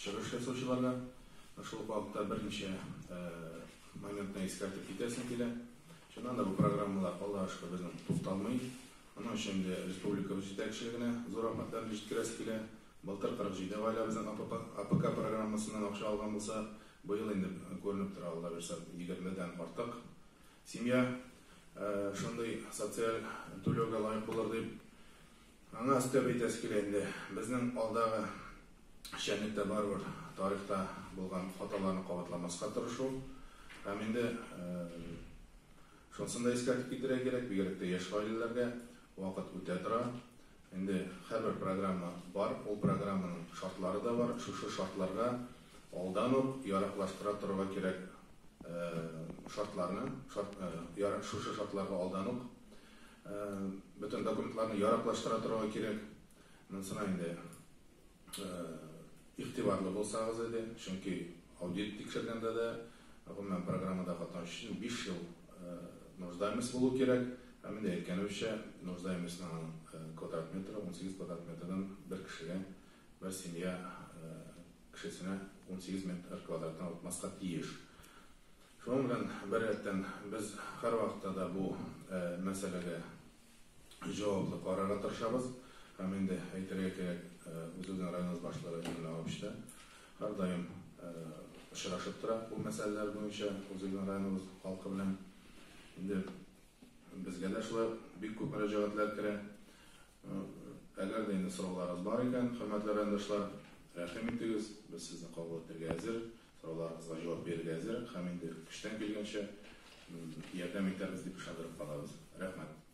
чыгыш ясаучыларга ошол вакытта берничә моментны искәртеп китәсем килә. Шуннан да бу программалар Аллашка безнең тукталмый. Аның өчен дә республика җитәкчелегенә зур рәхмәтләрне җиткерәсе килә. Былтыр 47 гаилә безнең АПК программасыннан акча алган булса, быел инде күренеп тора, Алла берсә 20дән артык семья шундый социаль түләүгә лаек булыр дип аңа өстәп әйтәсе килә инде. Безнең алдагы шәһәрдә барбыр тарихта булган хаталарны кабатламаска тырышу һәм инде шунысын да искәртеп китерә кирәк, бигрәк тә яшь гаиләләргә вакыт үтә тора. Инде һәрбер программа бар, ул программаның шартлары да бар. Шушы шартларга алдан ук яраклаштыра торырга кирәк шартларны, шушы шартларга алдан ук бөтен документларны яраклаштыра торырга кирәк. Монысына инде игътибарлы булсагыз иде, чөнки аудит тикшергәндә дә гомумән программада катнашучы 5 ел нуждаемость булу кирәк. Һәм инде әйткәнебезчә, нуждаемостьнең квадрат метры 18 квадрат метрдан бер кешегә, бер семья кешесенә 18 метр квадраттан артмаска тиеш. Шуның белән бер рәттән без һәр вакытта да бу мәсьәләгә җаваплы карарга тырышабыз. Һәм инде әйтергә кирәк, үзебезнең районыбыз башлыгы Юнавичта һәр даим очрашып тора бу мәсьәләләр буенча үзебезнең районыбыз халкы белән. Инде безгә дә шулай бик күп мөрәҗәгатьләр керә. Әгәр дә инде сорауларыгыз бар икән, хөрмәтле райондашлар, рәхим итегез, без сезне кабул итәргә әзер, сорауларыгызга җавап бирергә әзер, һәм инде көчтән килгәнчә ярдәм итәрбез дип ышандырып калабыз. Рәхмәт.